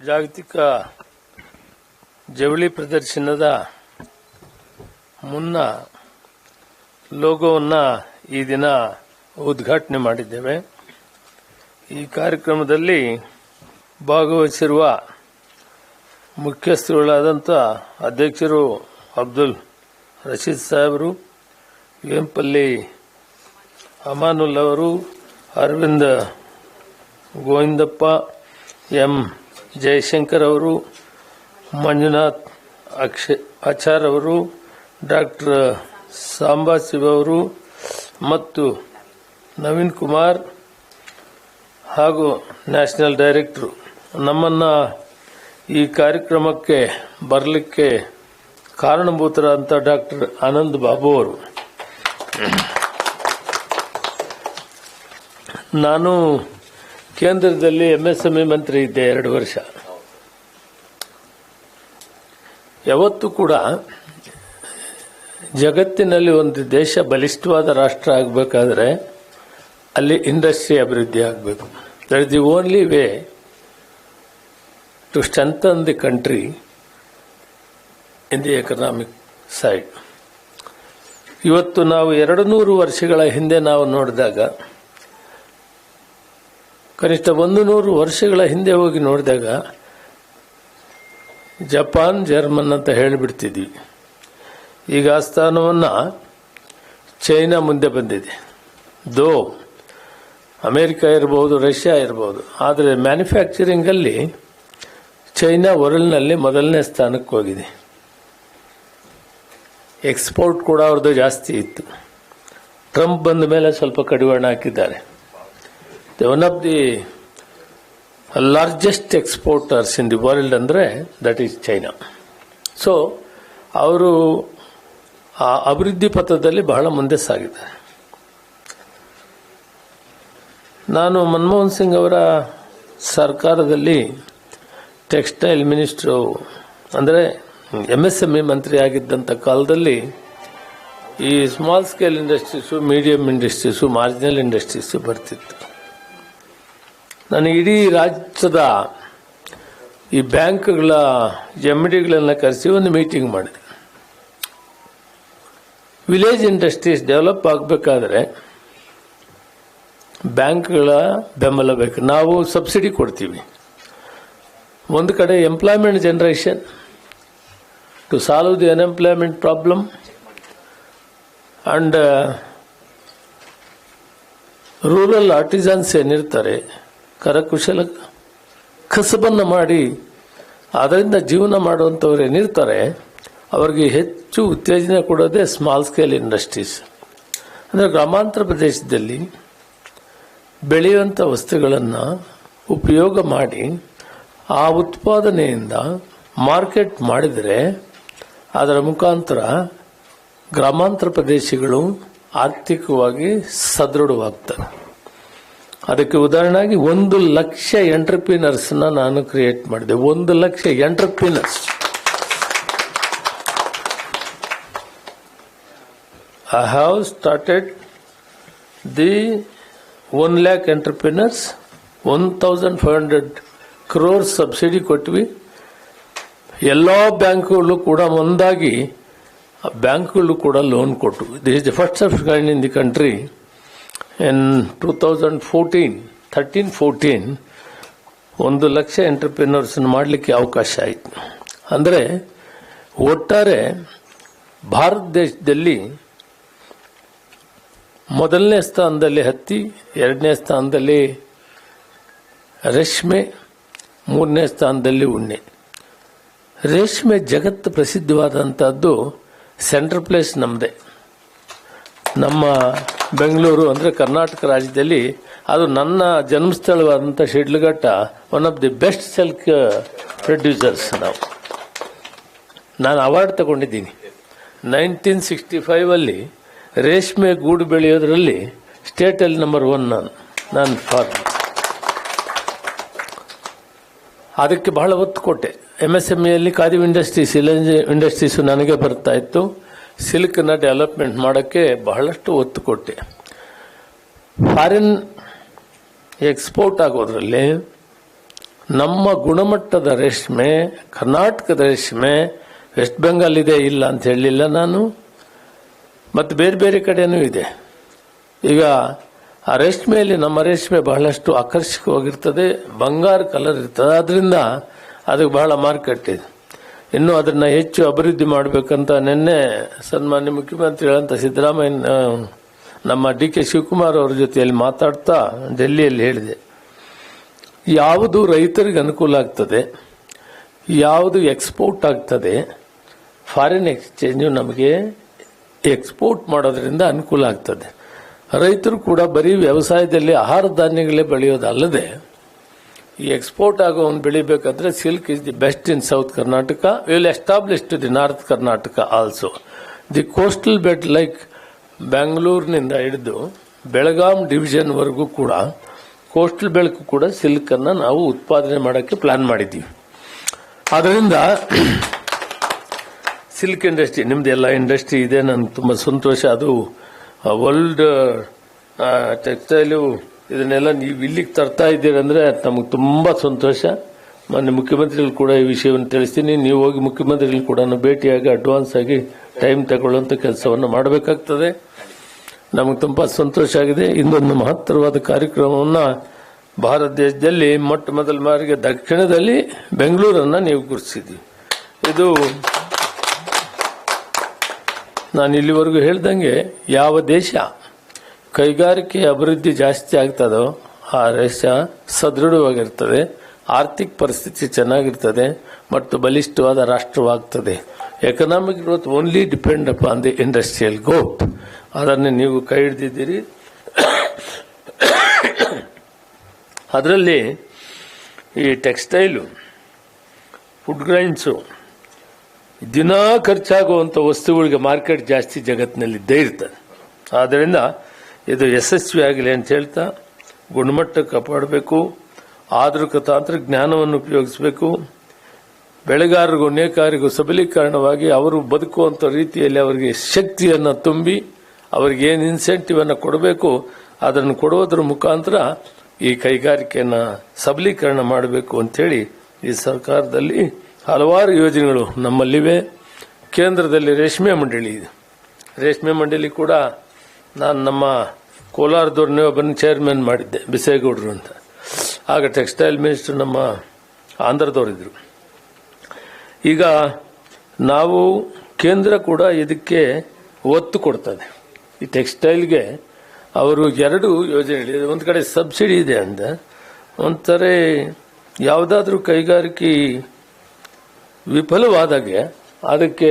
ಜಾಗತಿಕ ಜವಳಿ ಪ್ರದರ್ಶನದ ಮುನ್ನ ಲೋಗೋವನ್ನು ಈ ದಿನ ಉದ್ಘಾಟನೆ ಮಾಡಿದ್ದೇವೆ. ಈ ಕಾರ್ಯಕ್ರಮದಲ್ಲಿ ಭಾಗವಹಿಸಿರುವ ಮುಖ್ಯಸ್ಥರುಗಳಾದಂಥ ಅಧ್ಯಕ್ಷರು ಅಬ್ದುಲ್ ರಶೀದ್ ಸಾಹೇಬರು, ವೇಂಪಲ್ಲಿ ಅಮಾನುಲ್ ಅವರು, ಅರವಿಂದ್ ಗೋವಿಂದಪ್ಪ, ಎಂ ಜಯಶಂಕರ್ ಅವರು, ಮಂಜುನಾಥ್ ಆಚಾರ್ ಅವರು, ಡಾಕ್ಟರ್ ಸಾಂಬಾ ಶಿವ ಅವರು ಮತ್ತು ನವೀನ್ ಕುಮಾರ್ ಹಾಗೂ ನ್ಯಾಷನಲ್ ಡೈರೆಕ್ಟರ್ ನಮ್ಮನ್ನು ಈ ಕಾರ್ಯಕ್ರಮಕ್ಕೆ ಬರಲಿಕ್ಕೆ ಕಾರಣಭೂತರಾದಂಥ ಡಾಕ್ಟರ್ ಆನಂದ್ ಬಾಬು ಅವರು. ನಾನು ಕೇಂದ್ರದಲ್ಲಿ ಎಂಎಸ್ಎಂಇ ಮಂತ್ರಿ ಇದ್ದೆ 2 ವರ್ಷ. ಯಾವತ್ತೂ ಕೂಡ ಜಗತ್ತಿನಲ್ಲಿ ಒಂದು ದೇಶ ಬಲಿಷ್ಠವಾದ ರಾಷ್ಟ್ರ ಆಗಬೇಕಾದ್ರೆ ಅಲ್ಲಿ ಇಂಡಸ್ಟ್ರಿ ಅಭಿವೃದ್ಧಿ ಆಗಬೇಕು. That is the only way to strengthen the country in the economic side. ಇವತ್ತು ನಾವು 200 ವರ್ಷಗಳ ಹಿಂದೆ ನಾವು ನೋಡಿದಾಗ, ಕನಿಷ್ಠ 100 ವರ್ಷಗಳ ಹಿಂದೆ ಹೋಗಿ ನೋಡಿದಾಗ ಜಪಾನ್, ಜರ್ಮನ್ ಅಂತ ಹೇಳಿಬಿಡ್ತಿದ್ವಿ. ಈಗ ಆ ಸ್ಥಾನವನ್ನು ಚೈನಾ ಮುಂದೆ ಬಂದಿದೆ. ದೋ ಅಮೇರಿಕ ಇರಬಹುದು, ರಷ್ಯಾ ಇರಬಹುದು, ಆದರೆ ಮ್ಯಾನುಫ್ಯಾಕ್ಚರಿಂಗಲ್ಲಿ ಚೈನಾ ವರ್ಲ್ಡ್ನಲ್ಲಿ ಮೊದಲನೇ ಸ್ಥಾನಕ್ಕೆ ಹೋಗಿದೆ. ಎಕ್ಸ್ಪೋರ್ಟ್ ಕೂಡ ಅವ್ರದ್ದು ಜಾಸ್ತಿ ಇತ್ತು. ಟ್ರಂಪ್ ಬಂದ ಮೇಲೆ ಸ್ವಲ್ಪ ಕಡಿವಾಣ ಹಾಕಿದ್ದಾರೆ. One of the largest exporters in the world ಅಂದರೆ ದಟ್ ಈಸ್ ಚೈನಾ. ಸೊ ಅವರು ಆ ಅಭಿವೃದ್ಧಿ ಪಥದಲ್ಲಿ ಬಹಳ ಮುಂದೆ ಸಾಗಿದ್ದಾರೆ. ನಾನು ಮನಮೋಹನ್ ಸಿಂಗ್ ಅವರ ಸರ್ಕಾರದಲ್ಲಿ ಟೆಕ್ಸ್ಟೈಲ್ ಮಿನಿಸ್ಟ್ರು ಅಂದರೆ ಎಂಎಸ್ಎಂಇ ಮಂತ್ರಿ ಆಗಿದ್ದಂಥ ಕಾಲದಲ್ಲಿ ಈ small scale industries, medium industries, marginal industries ಬರ್ತಿತ್ತು. ನಾನು ಇಡೀ ರಾಜ್ಯದ ಈ ಬ್ಯಾಂಕ್ಗಳ ಎಂಡಿಗಳನ್ನು ಕರೆಸಿ ಒಂದು ಮೀಟಿಂಗ್ ಮಾಡಿದೆ. ವಿಲೇಜ್ ಇಂಡಸ್ಟ್ರೀಸ್ ಡೆವಲಪ್ ಆಗಬೇಕಾದ್ರೆ ಬ್ಯಾಂಕ್ಗಳ ಬೆಂಬಲ ಬೇಕು. ನಾವು ಸಬ್ಸಿಡಿ ಕೊಡ್ತೀವಿ. ಒಂದು ಕಡೆ employment generation to solve the unemployment problem and rural artisans ಏನಿರ್ತಾರೆ, ಕರಕುಶಲ ಕಸಬನ್ನು ಮಾಡಿ ಅದರಿಂದ ಜೀವನ ಮಾಡುವಂಥವ್ರು ಏನಿರ್ತಾರೆ ಅವರಿಗೆ ಹೆಚ್ಚು ಉತ್ತೇಜನ ಕೊಡೋದೇ ಸ್ಮಾಲ್ ಸ್ಕೇಲ್ ಇಂಡಸ್ಟ್ರೀಸ್. ಅಂದರೆ ಗ್ರಾಮಾಂತರ ಪ್ರದೇಶದಲ್ಲಿ ಬೆಳೆಯುವಂಥ ವಸ್ತುಗಳನ್ನು ಉಪಯೋಗ ಮಾಡಿ ಆ ಉತ್ಪಾದನೆಯಿಂದ ಮಾರ್ಕೆಟ್ ಮಾಡಿದರೆ ಅದರ ಮುಖಾಂತರ ಗ್ರಾಮಾಂತರ ಪ್ರದೇಶಗಳು ಆರ್ಥಿಕವಾಗಿ ಸದೃಢವಾಗ್ತವೆ. ಅದಕ್ಕೆ ಉದಾಹರಣೆಯಾಗಿ 1 ಲಕ್ಷ ಎಂಟರ್ಪ್ರಿನರ್ಸ್ನ ನಾನು ಕ್ರಿಯೇಟ್ ಮಾಡಿದೆ. 1 lakh entrepreneurs. I have started the 1 lakh entrepreneurs. 1500 crore subsidy ಕೊಟ್ವಿ. ಎಲ್ಲ ಬ್ಯಾಂಕ್ಗಳು ಕೂಡ ಒಂದಾಗಿ ಬ್ಯಾಂಕ್ಗಳು ಕೂಡ ಲೋನ್ ಕೊಟ್ಟು. This is the first of kind in the country. In 2013-14 1 lakh entrepreneurs ಮಾಡಲಿಕ್ಕೆ ಅವಕಾಶ ಆಯಿತು. ಅಂದರೆ ಒಟ್ಟಾರೆ ಭಾರತ ದೇಶದಲ್ಲಿ ಮೊದಲನೇ ಸ್ಥಾನದಲ್ಲಿ ಹತ್ತಿ, 2ನೇ ಸ್ಥಾನದಲ್ಲಿ ರೇಷ್ಮೆ, 3ನೇ ಸ್ಥಾನದಲ್ಲಿ ಉಣ್ಣೆ. ರೇಷ್ಮೆ ಜಗತ್ತು ಪ್ರಸಿದ್ಧವಾದಂಥದ್ದು ಸೆಂಟ್ರಲ್ ಪ್ಲೇಸ್ ನಮ್ಮದೇ. ನಮ್ಮ ಬೆಂಗಳೂರು ಅಂದರೆ ಕರ್ನಾಟಕ ರಾಜ್ಯದಲ್ಲಿ ಅದು ನನ್ನ ಜನ್ಮಸ್ಥಳವಾದಂಥ Sidlaghatta one of the best silk producers. ನಾನು ಅವಾರ್ಡ್ ತಗೊಂಡಿದ್ದೀನಿ 1965 ರೇಷ್ಮೆ ಗೂಡು ಬೆಳೆಯೋದ್ರಲ್ಲಿ ಸ್ಟೇಟಲ್ಲಿ ನಂಬರ್ 1 ನಾನು ಫಾರ್. ಅದಕ್ಕೆ ಬಹಳ ಒತ್ತು ಕೊಟ್ಟೆ. ಎಂಎಸ್ಎಂಇಯಲ್ಲಿ ಖಾದಿ ಇಂಡಸ್ಟ್ರೀಸು ನನಗೆ ಬರ್ತಾ ಇತ್ತು. ಸಿಲ್ಕ್ನ ಡೆವಲಪ್ಮೆಂಟ್ ಮಾಡೋಕ್ಕೆ ಬಹಳಷ್ಟು ಒತ್ತು ಕೊಟ್ಟೆ. ಫಾರಿನ್ ಎಕ್ಸ್ಪೋರ್ಟ್ ಆಗೋದ್ರಲ್ಲಿ ನಮ್ಮ ಗುಣಮಟ್ಟದ ರೇಷ್ಮೆ, ಕರ್ನಾಟಕದ ರೇಷ್ಮೆ ವೆಸ್ಟ್ ಬೆಂಗಾಲ್ ಇದೆ ಇಲ್ಲ ಅಂತ ಹೇಳಲಿಲ್ಲ ನಾನು, ಮತ್ತು ಬೇರೆ ಬೇರೆ ಕಡೆನೂ ಇದೆ. ಈಗ ಆ ರೇಷ್ಮೆಯಲ್ಲಿ ನಮ್ಮ ರೇಷ್ಮೆ ಬಹಳಷ್ಟು ಆಕರ್ಷಕವಾಗಿರ್ತದೆ, ಬಂಗಾರ ಕಲರ್ ಇರ್ತದೆ, ಅದರಿಂದ ಅದಕ್ಕೆ ಬಹಳ ಮಾರ್ಕೆಟ್ ಇದೆ. ಇನ್ನು ಅದನ್ನ ಹೆಚ್ಚು ಅಭಿವೃದ್ಧಿ ಮಾಡಬೇಕಂತ ನಿನ್ನೆ ಸನ್ಮಾನ್ಯ ಮುಖ್ಯಮಂತ್ರಿಗಳಂತ ಸಿದ್ದರಾಮಯ್ಯ ನಮ್ಮ DK ಶಿವಕುಮಾರ್ ಅವರ ಜೊತೆಯಲ್ಲಿ ಮಾತಾಡ್ತಾ ಡೆಲ್ಲಿಯಲ್ಲಿ ಹೇಳಿದೆ, ಯಾವುದು ರೈತರಿಗೆ ಅನುಕೂಲ ಆಗ್ತದೆ, ಯಾವುದು ಎಕ್ಸ್ಪೋರ್ಟ್ ಆಗ್ತದೆ, ಫಾರಿನ್ ಎಕ್ಸ್ಚೇಂಜ್ ನಮಗೆ ಎಕ್ಸ್ಪೋರ್ಟ್ ಮಾಡೋದ್ರಿಂದ ಅನುಕೂಲ ಆಗ್ತದೆ. ರೈತರು ಕೂಡ ಬರೀ ವ್ಯವಸಾಯದಲ್ಲಿ ಆಹಾರ ಧಾನ್ಯಗಳೇ ಬೆಳೆಯೋದಲ್ಲದೆ ಈ ಎಕ್ಸ್ಪೋರ್ಟ್ ಆಗೋ ಒಂದು ಬೆಳಿಬೇಕಾದ್ರೆ silk is the best in south Karnataka, will establish to the north Karnataka also. The coastal belt like ಬೆಂಗಳೂರಿನಿಂದ ಹಿಡಿದು ಬೆಳಗಾಂ ಡಿವಿಷನ್ ವರೆಗೂ ಕೂಡ ಕೋಸ್ಟಲ್ ಬೆಲ್ಟ್ ಕೂಡ ಸಿಲ್ಕ್ ಅನ್ನ ನಾವು ಉತ್ಪಾದನೆ ಮಾಡೋಕ್ಕೆ ಪ್ಲಾನ್ ಮಾಡಿದ್ದೀವಿ. ಅದರಿಂದ ಸಿಲ್ಕ್ ಇಂಡಸ್ಟ್ರಿ, ನಿಮ್ದು ಎಲ್ಲ ಇಂಡಸ್ಟ್ರಿ ಇದೆ, ನನಗೆ ತುಂಬಾ ಸಂತೋಷ. ಅದು ವರ್ಲ್ಡ್ ಟೆಕ್ಸ್ಟೈಲು ಇದನ್ನೆಲ್ಲ ನೀವು ಇಲ್ಲಿಗೆ ತರ್ತಾ ಇದ್ದೀರಂದ್ರೆ ನಮಗೆ ತುಂಬಾ ಸಂತೋಷ. ಮಾನ್ಯ ಮುಖ್ಯಮಂತ್ರಿಗಳು ಕೂಡ ಈ ವಿಷಯವನ್ನು ತಿಳಿಸ್ತೀನಿ. ನೀವು ಹೋಗಿ ಮುಖ್ಯಮಂತ್ರಿಗಳು ಕೂಡ ಭೇಟಿಯಾಗಿ ಅಡ್ವಾನ್ಸ್ ಆಗಿ ಟೈಮ್ ತಗೊಳ್ಳುವಂತ ಕೆಲಸವನ್ನು ಮಾಡಬೇಕಾಗ್ತದೆ. ನಮಗೆ ತುಂಬಾ ಸಂತೋಷ ಆಗಿದೆ. ಇನ್ನೊಂದು ಮಹತ್ತರವಾದ ಕಾರ್ಯಕ್ರಮವನ್ನು ಭಾರತ ದೇಶದಲ್ಲಿ ಮೊಟ್ಟ ಮೊದಲ ಬಾರಿಗೆ ದಕ್ಷಿಣದಲ್ಲಿ ಬೆಂಗಳೂರನ್ನ ನೀವು ಗುರುತಿಸಿದ್ದೀವಿ. ಇದು ನಾನು ಇಲ್ಲಿವರೆಗೂ ಹೇಳ್ದಂಗೆ ಯಾವ ದೇಶ ಕೈಗಾರಿಕೆ ಅಭಿವೃದ್ಧಿ ಜಾಸ್ತಿ ಆಗ್ತದೋ ಆ ದೇಶ ಸದೃಢವಾಗಿರ್ತದೆ, ಆರ್ಥಿಕ ಪರಿಸ್ಥಿತಿ ಚೆನ್ನಾಗಿರ್ತದೆ ಮತ್ತು ಬಲಿಷ್ಠವಾದ ರಾಷ್ಟ್ರವಾಗ್ತದೆ. Economic growth only depend upon the industrial growth. ಅದನ್ನು ನೀವು ಕೈ ಹಿಡಿದಿದ್ದೀರಿ. ಅದರಲ್ಲಿ ಈ ಟೆಕ್ಸ್ಟೈಲು, ಫುಡ್ ಗ್ರೈನ್ಸು, ದಿನಾ ಖರ್ಚಾಗುವಂಥ ವಸ್ತುಗಳಿಗೆ ಮಾರ್ಕೆಟ್ ಜಾಸ್ತಿ ಜಗತ್ತಿನಲ್ಲಿದ್ದೇ ಇರ್ತದೆ. ಆದ್ದರಿಂದ ಇದು ಯಶಸ್ವಿ ಆಗಲಿ ಅಂತ ಹೇಳ್ತಾ ಗುಣಮಟ್ಟ ಕಾಪಾಡಬೇಕು, ಆಧುನಿಕ ತಂತ್ರಜ್ಞಾನವನ್ನು ಉಪಯೋಗಿಸಬೇಕು, ಬೆಳೆಗಾರರಿಗೂ ನೇಕಾರರಿಗೂ ಸಬಲೀಕರಣವಾಗಿ ಅವರು ಬದುಕುವಂಥ ರೀತಿಯಲ್ಲಿ ಅವರಿಗೆ ಶಕ್ತಿಯನ್ನು ತುಂಬಿ ಅವರಿಗೆ ಏನು ಇನ್ಸೆಂಟಿವ್ ಅನ್ನು ಕೊಡಬೇಕು ಅದನ್ನು ಕೊಡುವುದರ ಮುಖಾಂತರ ಈ ಕೈಗಾರಿಕೆಯನ್ನು ಸಬಲೀಕರಣ ಮಾಡಬೇಕು ಅಂತೇಳಿ ಈ ಸರ್ಕಾರದಲ್ಲಿ ಹಲವಾರು ಯೋಜನೆಗಳು ನಮ್ಮಲ್ಲಿವೆ. ಕೇಂದ್ರದಲ್ಲಿ ರೇಷ್ಮೆ ಮಂಡಳಿ ಇದೆ. ರೇಷ್ಮೆ ಮಂಡಳಿ ಕೂಡ ನಾನು ನಮ್ಮ ಕೋಲಾರದವ್ರನ್ನೇ ಒಬ್ಬನ ಚೇರ್ಮನ್ ಮಾಡಿದ್ದೆ, ಬಿಸೇಗೌಡರು ಅಂತ. ಆಗ ಟೆಕ್ಸ್ಟೈಲ್ ಮಿನಿಸ್ಟರ್ ನಮ್ಮ ಆಂಧ್ರದವರಿದ್ರು. ಈಗ ನಾವು ಕೇಂದ್ರ ಕೂಡ ಇದಕ್ಕೆ ಒತ್ತು ಕೊಡ್ತದೆ. ಈ ಟೆಕ್ಸ್ಟೈಲ್ಗೆ ಅವರು 2 ಯೋಜನೆಗಳಿದೆ. ಒಂದು ಕಡೆ ಸಬ್ಸಿಡಿ ಇದೆ ಅಂತ, ಒಂಥರ ಯಾವುದಾದ್ರೂ ಕೈಗಾರಿಕೆ ವಿಫಲವಾದಾಗೆ ಅದಕ್ಕೆ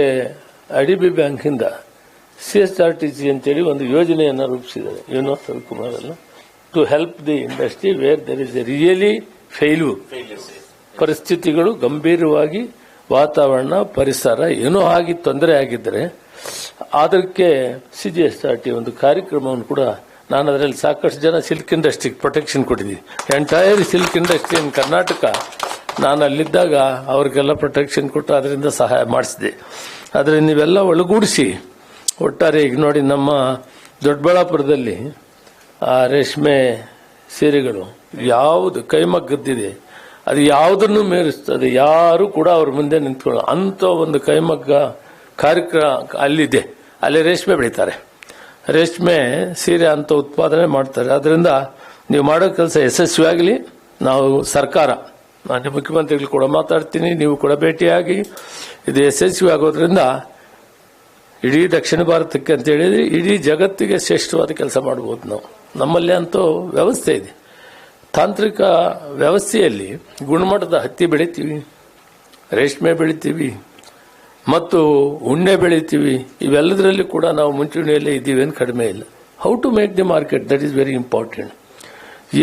IDB ಬ್ಯಾಂಕಿಂದ CSRTC ಅಂತೇಳಿ ಒಂದು ಯೋಜನೆಯನ್ನು ರೂಪಿಸಿದ್ದಾರೆ. ಶಿವಕುಮಾರ್ ಅಲ್ಲ, to help the industry where there is a really failure, ಪರಿಸ್ಥಿತಿಗಳು ಗಂಭೀರವಾಗಿ ವಾತಾವರಣ ಪರಿಸರ ಏನೋ ಆಗಿ ತೊಂದರೆ ಆಗಿದ್ದರೆ ಅದಕ್ಕೆ CGSRT ಒಂದು ಕಾರ್ಯಕ್ರಮವನ್ನು ಕೂಡ ನಾನು ಅದರಲ್ಲಿ ಸಾಕಷ್ಟು ಜನ ಸಿಲ್ಕ್ ಇಂಡಸ್ಟ್ರಿಗೆ ಪ್ರೊಟೆಕ್ಷನ್ ಕೊಟ್ಟಿದ್ದೀನಿ. ಎಂಟೈರ್ ಸಿಲ್ಕ್ ಇಂಡಸ್ಟ್ರಿ ಇನ್ ಕರ್ನಾಟಕ ನಾನು ಅಲ್ಲಿದ್ದಾಗ ಅವ್ರಿಗೆಲ್ಲ ಪ್ರೊಟೆಕ್ಷನ್ ಕೊಟ್ಟು ಅದರಿಂದ ಸಹಾಯ ಮಾಡಿಸಿದೆ. ಆದರೆ ನೀವೆಲ್ಲ ಒಳಗೂಡಿಸಿ ಒಟ್ಟಾರೆ ಈಗ ನೋಡಿ ನಮ್ಮ ದೊಡ್ಡಬಳ್ಳಾಪುರದಲ್ಲಿ ಆ ರೇಷ್ಮೆ ಸೀರೆಗಳು ಯಾವುದು ಕೈಮಗ್ಗದ್ದಿದೆ ಅದು ಯಾವುದನ್ನು ಮೀರಿಸ್ತದೆ, ಯಾರು ಕೂಡ ಅವ್ರ ಮುಂದೆ ನಿಂತ್ಕೊಳ್ಳೋ ಅಂಥ ಒಂದು ಕೈಮಗ್ಗ ಕಾರ್ಯಕ್ರಮ ಅಲ್ಲಿದೆ. ಅಲ್ಲಿ ರೇಷ್ಮೆ ಬೆಳೀತಾರೆ, ರೇಷ್ಮೆ ಸೀರೆ ಅಂತ ಉತ್ಪಾದನೆ ಮಾಡ್ತಾರೆ. ಅದರಿಂದ ನೀವು ಮಾಡೋ ಕೆಲಸ ಯಶಸ್ವಿಯಾಗಲಿ. ನಾವು ಸರ್ಕಾರ, ಮಾನ್ಯ ಮುಖ್ಯಮಂತ್ರಿಗಳು ಕೂಡ ಮಾತಾಡ್ತೀನಿ, ನೀವು ಕೂಡ ಭೇಟಿಯಾಗಿ ಇದು ಯಶಸ್ವಿ ಆಗೋದ್ರಿಂದ ಇಡೀ ದಕ್ಷಿಣ ಭಾರತಕ್ಕೆ ಅಂತ ಹೇಳಿದ್ರೆ ಇಡೀ ಜಗತ್ತಿಗೆ ಶ್ರೇಷ್ಠವಾದ ಕೆಲಸ ಮಾಡಬಹುದು. ನಾವು ನಮ್ಮಲ್ಲಿ ಅಂತೂ ವ್ಯವಸ್ಥೆ ಇದೆ, ತಾಂತ್ರಿಕ ವ್ಯವಸ್ಥೆಯಲ್ಲಿ ಗುಣಮಟ್ಟದ ಹತ್ತಿ ಬೆಳಿತೀವಿ, ರೇಷ್ಮೆ ಬೆಳಿತೀವಿ ಮತ್ತು ಉಣ್ಣೆ ಬೆಳಿತೀವಿ. ಇವೆಲ್ಲದರಲ್ಲಿ ಕೂಡ ನಾವು ಮುಂಚೂಣಿಯಲ್ಲೇ ಇದ್ದೀವಿ ಅಂತ ಕಡಿಮೆ ಇಲ್ಲ. How to make the market, that is very important.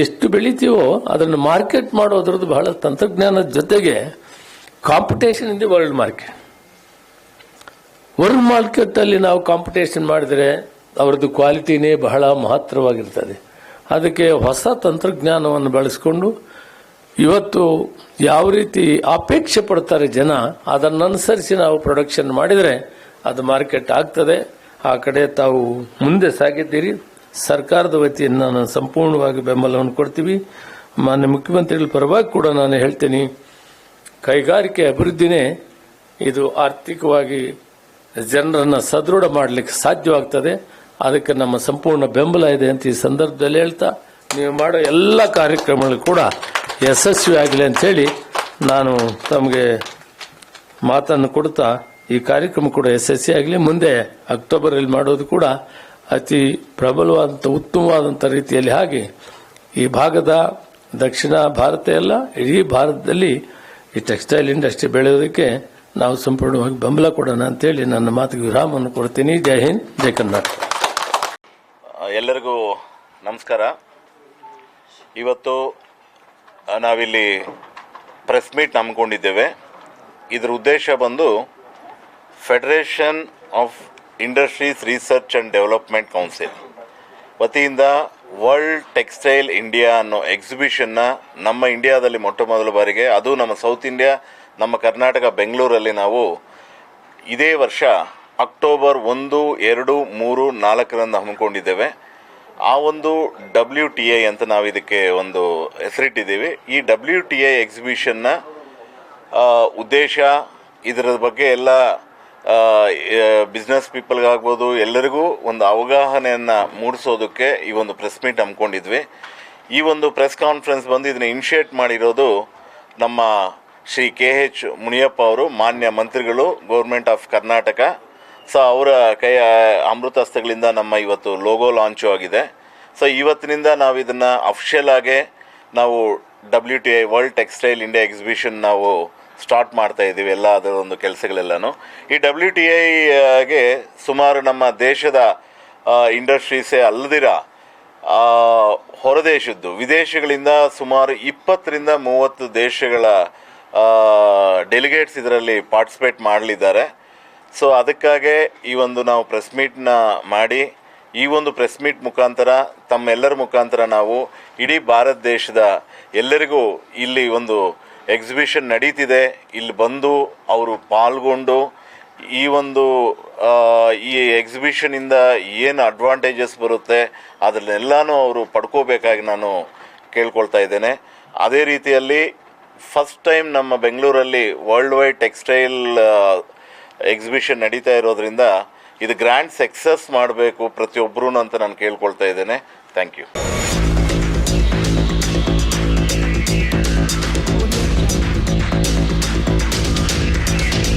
ಎಷ್ಟು ಬೆಳಿತೀವೋ ಅದನ್ನು ಮಾರ್ಕೆಟ್ ಮಾಡೋದ್ರದ್ದು ಬಹಳ ತಂತ್ರಜ್ಞಾನದ ಜೊತೆಗೆ competition in the world market. World market ಅಲ್ಲಿ ನಾವು ಕಾಂಪಿಟೇಷನ್ ಮಾಡಿದರೆ ಅವರದ್ದು ಕ್ವಾಲಿಟಿನೇ ಬಹಳ ಮಹತ್ತರವಾಗಿರ್ತದೆ. ಅದಕ್ಕೆ ಹೊಸ ತಂತ್ರಜ್ಞಾನವನ್ನು ಬಳಸಿಕೊಂಡು ಇವತ್ತು ಯಾವ ರೀತಿ ಅಪೇಕ್ಷೆ ಪಡ್ತಾರೆ ಜನ, ಅದನ್ನನುಸರಿಸಿ ನಾವು ಪ್ರೊಡಕ್ಷನ್ ಮಾಡಿದರೆ ಅದು ಮಾರ್ಕೆಟ್ ಆಗ್ತದೆ. ಆ ಕಡೆ ತಾವು ಮುಂದೆ ಸಾಗಿದ್ದೀರಿ. ಸರ್ಕಾರದ ವತಿಯಿಂದ ನಾನು ಸಂಪೂರ್ಣವಾಗಿ ಬೆಂಬಲವನ್ನು ಕೊಡ್ತೀವಿ. ಮಾನ್ಯ ಮುಖ್ಯಮಂತ್ರಿಗಳ ಪರವಾಗಿ ಕೂಡ ನಾನು ಹೇಳ್ತೀನಿ, ಕೈಗಾರಿಕೆ ಅಭಿವೃದ್ಧಿನೇ ಇದು ಆರ್ಥಿಕವಾಗಿ ಜನರನ್ನು ಸದೃಢ ಮಾಡಲಿಕ್ಕೆ ಸಾಧ್ಯವಾಗ್ತದೆ. ಅದಕ್ಕೆ ನಮ್ಮ ಸಂಪೂರ್ಣ ಬೆಂಬಲ ಇದೆ ಅಂತ ಈ ಸಂದರ್ಭದಲ್ಲಿ ಹೇಳ್ತಾ, ನೀವು ಮಾಡೋ ಎಲ್ಲ ಕಾರ್ಯಕ್ರಮಗಳು ಕೂಡ ಯಶಸ್ವಿ ಆಗಲಿ ಅಂತೇಳಿ ನಾನು ತಮಗೆ ಮಾತನ್ನು ಕೊಡ್ತಾ, ಈ ಕಾರ್ಯಕ್ರಮ ಕೂಡ ಯಶಸ್ವಿಯಾಗಲಿ. ಮುಂದೆ ಅಕ್ಟೋಬರಲ್ಲಿ ಮಾಡೋದು ಕೂಡ ಅತಿ ಪ್ರಬಲವಾದಂಥ ಉತ್ತಮವಾದಂಥ ರೀತಿಯಲ್ಲಿ ಆಗಿ ಈ ಭಾಗದ ದಕ್ಷಿಣ ಭಾರತ ಎಲ್ಲ ಇಡೀ ಭಾರತದಲ್ಲಿ ಈ ಟೆಕ್ಸ್ಟೈಲ್ ಇಂಡಸ್ಟ್ರಿ ಬೆಳೆಯೋದಕ್ಕೆ ನಾವು ಸಂಪೂರ್ಣವಾಗಿ ಬೆಂಬಲ ಕೊಡೋಣ ಅಂತೇಳಿ ನನ್ನ ಮಾತಿಗೆ ವಿರಾಮವನ್ನು ಕೊಡ್ತೀನಿ. ಜೈ ಹಿಂದ್, ಜೈ ಕರ್ನಾಟಕ. ಎಲ್ಲರಿಗೂ ನಮಸ್ಕಾರ. ಇವತ್ತು ನಾವಿಲ್ಲಿ ಪ್ರೆಸ್ ಮೀಟ್ ಹಮ್ಮಿಕೊಂಡಿದ್ದೇವೆ. ಇದರ ಉದ್ದೇಶ ಬಂದು federation of industries research and development council ವತಿಯಿಂದ ವರ್ಲ್ಡ್ ಟೆಕ್ಸ್ಟೈಲ್ ಇಂಡಿಯಾ ಅನ್ನೋ ಎಕ್ಸಿಬಿಷನ್ನ ನಮ್ಮ ಇಂಡಿಯಾದಲ್ಲಿ ಮೊಟ್ಟ ಮೊದಲ ಬಾರಿಗೆ, ಅದು ನಮ್ಮ ಸೌತ್ ಇಂಡಿಯಾ, ನಮ್ಮ ಕರ್ನಾಟಕ ಬೆಂಗಳೂರಲ್ಲಿ ನಾವು ಇದೇ ವರ್ಷ ಅಕ್ಟೋಬರ್ 1, 2, 3, 4ರಂದು ಹಮ್ಮಿಕೊಂಡಿದ್ದೇವೆ. ಆ ಒಂದು WTI ಅಂತ ನಾವು ಇದಕ್ಕೆ ಒಂದು ಹೆಸರಿಟ್ಟಿದ್ದೀವಿ. ಈ WTI ಎಕ್ಸಿಬಿಷನ್ನ ಉದ್ದೇಶ, ಇದರ ಬಗ್ಗೆ ಎಲ್ಲ ಬಿಸ್ನೆಸ್ ಪೀಪಲ್ಗಾಗ್ಬೋದು ಎಲ್ಲರಿಗೂ ಒಂದು ಅವಗಾಹನೆಯನ್ನು ಮೂಡಿಸೋದಕ್ಕೆ ಈ ಒಂದು ಪ್ರೆಸ್ ಮೀಟ್ ಹಮ್ಮಿಕೊಂಡಿದ್ವಿ. ಈ ಒಂದು ಪ್ರೆಸ್ ಕಾನ್ಫರೆನ್ಸ್ ಬಂದು ಇದನ್ನು ಇನಿಷಿಯೇಟ್ ಮಾಡಿರೋದು ನಮ್ಮ ಶ್ರೀ KH ಮುನಿಯಪ್ಪ ಅವರು, ಮಾನ್ಯ ಮಂತ್ರಿಗಳು, ಗೌರ್ಮೆಂಟ್ ಆಫ್ ಕರ್ನಾಟಕ. ಸೊ ಅವರ ಕೈಯ ಅಮೃತಹಸ್ತಗಳಿಂದ ನಮ್ಮ ಇವತ್ತು ಲೋಗೋ ಲಾಂಚು ಆಗಿದೆ. ಸೊ ಇವತ್ತಿನಿಂದ ನಾವು ಇದನ್ನು ಅಫಿಷಿಯಲ್ ಆಗಿ ನಾವು WTI world textile India exhibition ನಾವು ಸ್ಟಾರ್ಟ್ ಮಾಡ್ತಾ ಇದ್ದೀವಿ, ಎಲ್ಲ ಅದರ ಒಂದು ಕೆಲಸಗಳೆಲ್ಲನೂ. ಈ WTIಗೆ ಸುಮಾರು ನಮ್ಮ ದೇಶದ ಇಂಡಸ್ಟ್ರೀಸೇ ಅಲ್ಲದಿರ ಹೊರದೇಶದ್ದು, ವಿದೇಶಗಳಿಂದ ಸುಮಾರು 20ರಿಂದ 30 ದೇಶಗಳ ಡೆಲಿಗೇಟ್ಸ್ ಇದರಲ್ಲಿ ಪಾರ್ಟಿಸಿಪೇಟ್ ಮಾಡಲಿದ್ದಾರೆ. ಸೊ ಅದಕ್ಕಾಗಿ ಈ ಒಂದು ನಾವು ಪ್ರೆಸ್ ಮೀಟ್ನ ಮಾಡಿ, ಈ ಒಂದು ಪ್ರೆಸ್ ಮೀಟ್ ಮುಖಾಂತರ ತಮ್ಮೆಲ್ಲರ ಮುಖಾಂತರ ನಾವು ಇಡೀ ಭಾರತ ದೇಶದ ಎಲ್ಲರಿಗೂ ಇಲ್ಲಿ ಒಂದು ಎಕ್ಸಿಬಿಷನ್ ನಡೀತಿದೆ, ಇಲ್ಲಿ ಬಂದು ಅವರು ಪಾಲ್ಗೊಂಡು ಈ ಒಂದು ಈ ಎಕ್ಸಿಬಿಷನಿಂದ ಏನು ಅಡ್ವಾಂಟೇಜಸ್ ಬರುತ್ತೆ ಅದನ್ನೆಲ್ಲನೂ ಅವರು ಪಡ್ಕೋಬೇಕಾಗಿ ನಾನು ಕೇಳ್ಕೊಳ್ತಾ ಇದ್ದೇನೆ. ಅದೇ ರೀತಿಯಲ್ಲಿ ಫಸ್ಟ್ ಟೈಮ್ ನಮ್ಮ ಬೆಂಗಳೂರಲ್ಲಿ ವರ್ಲ್ಡ್ ವೈಡ್ ಟೆಕ್ಸ್ಟೈಲ್ ಎಕ್ಸಿಬಿಷನ್ ನಡೀತಾ ಇರೋದ್ರಿಂದ ಇದು ಗ್ರ್ಯಾಂಡ್ ಸಕ್ಸಸ್ ಮಾಡಬೇಕು ಪ್ರತಿಯೊಬ್ಬರೂ ಅಂತ ನಾನು ಕೇಳ್ಕೊಳ್ತಾ ಇದ್ದೇನೆ. Thank you.